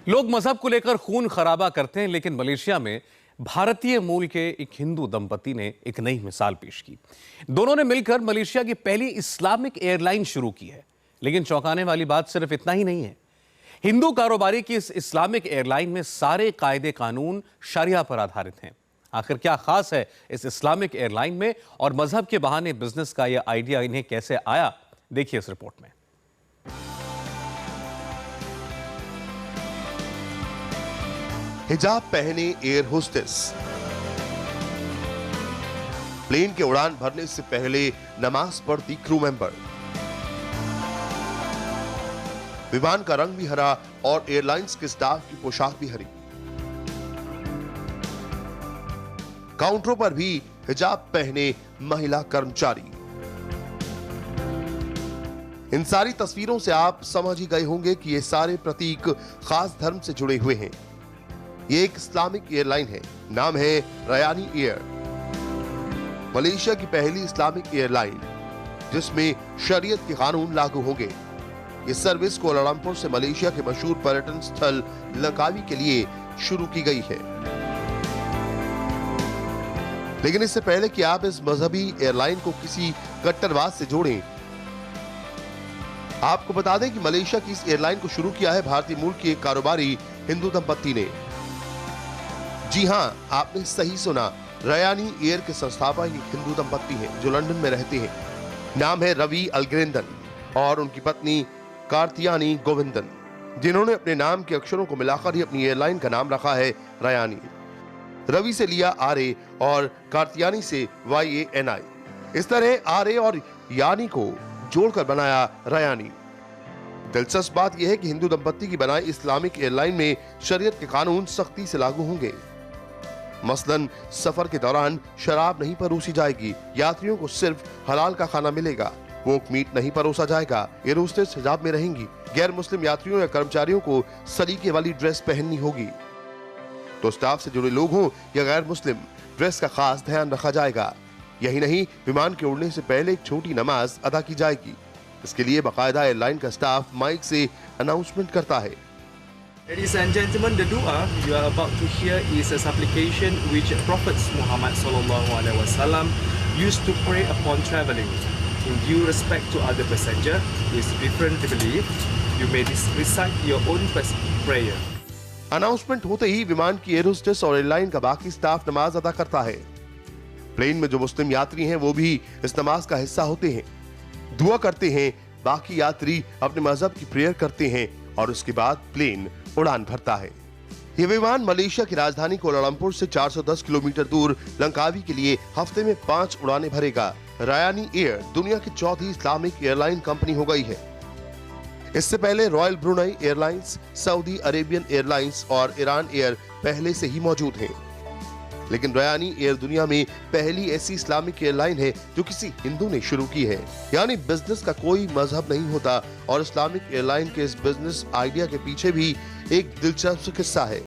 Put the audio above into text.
लोग मजहब को लेकर खून खराबा करते हैं, लेकिन मलेशिया में भारतीय मूल के एक हिंदू दंपति ने एक नई मिसाल पेश की। दोनों ने मिलकर मलेशिया की पहली इस्लामिक एयरलाइन शुरू की है। लेकिन चौंकाने वाली बात सिर्फ इतना ही नहीं है। हिंदू कारोबारी की इस इस्लामिक एयरलाइन में सारे कायदे कानून शरिया पर आधारित हैं। आखिर क्या खास है इस इस्लामिक एयरलाइन में और मजहब के बहाने बिजनेस का यह आइडिया इन्हें कैसे आया, देखिए इस रिपोर्ट में। हिजाब पहने एयर होस्टेस, प्लेन के उड़ान भरने से पहले नमाज पढ़ती क्रू मेंबर, विमान का रंग भी हरा और एयरलाइंस के स्टाफ की पोशाक भी हरी। काउंटरों पर भी हिजाब पहने महिला कर्मचारी। इन सारी तस्वीरों से आप समझ ही गए होंगे कि ये सारे प्रतीक खास धर्म से जुड़े हुए हैं। ये एक इस्लामिक एयरलाइन है, नाम है रयानी एयर। मलेशिया की पहली इस्लामिक एयरलाइन जिसमें शरीयत के कानून लागू होंगे। ये सर्विस कोलालंपुर से मलेशिया के मशहूर पर्यटन स्थल लंकावी के लिए शुरू की गई है। लेकिन इससे पहले कि आप इस मजहबी एयरलाइन को किसी कट्टरवाद से जोड़ें, आपको बता दें कि मलेशिया की इस एयरलाइन को शुरू किया है भारतीय मूल की एक कारोबारी हिंदू दंपति ने। जी हां, आपने सही सुना, रयानी एयर के संस्थापक एक हिंदू दंपति हैं जो लंदन में रहते हैं। नाम है रवि अलग्रेंदन और उनकी पत्नी कार्तियानी गोविंदन, जिन्होंने अपने नाम के अक्षरों को मिलाकर ही अपनी एयरलाइन का नाम रखा है रयानी। रवि से लिया RA और कार्तियानी से YANI। इस तरह RA और यानी को जोड़कर बनाया रयानी। दिलचस्प बात यह है कि हिंदू दंपति की बनाई इस्लामिक एयरलाइन में शरीयत के कानून सख्ती से लागू होंगे। मसलन सफर के दौरान शराब नहीं परोसी जाएगी, यात्रियों को सिर्फ हलाल का खाना मिलेगा, वोक मीट नहीं परोसा जाएगा, एयर होस्टेस हिजाब में रहेंगी, गैर मुस्लिम यात्रियों या कर्मचारियों को सलीके वाली ड्रेस पहननी होगी। तो स्टाफ से जुड़े लोग हों या गैर मुस्लिम, ड्रेस का खास ध्यान रखा जाएगा। यही नहीं, विमान के उड़ने से पहले एक छोटी नमाज अदा की जाएगी। इसके लिए बाकायदा एयरलाइन का स्टाफ माइक से अनाउंसमेंट करता है। Ladies and gentlemen, the dua you are about to hear is a supplication which Prophet Muhammad sallallahu alaihi wasallam used to pray upon traveling. In due respect to other passenger with different belief, you may recite your own prayer. Announcement होते ही विमान की air hostess और airline का बाकी staff नमाज अदा करता है। प्लेन में जो मुस्लिम यात्री हैं वो भी इस नमाज का हिस्सा होते हैं, दुआ करते हैं। बाकी यात्री अपने मजहब की प्रेयर करते हैं और उसके बाद प्लेन उड़ान भरता है। ये विमान मलेशिया की राजधानी कोलालंपुर से 410 किलोमीटर दूर लंकावी के लिए हफ्ते में 5 उड़ानें भरेगा। रयानी एयर दुनिया की चौथी इस्लामिक एयरलाइन कंपनी हो गई है। इससे पहले royal Brunei airlines, Saudi Arabian airlines और ईरान एयर पहले से ही मौजूद हैं। लेकिन रयानी एयर दुनिया में पहली ऐसी इस्लामिक एयरलाइन है जो किसी हिंदू ने शुरू की है। यानी बिजनेस का कोई मजहब नहीं होता और इस्लामिक एयरलाइन के इस बिजनेस आइडिया के पीछे भी एक दिलचस्प किस्सा है।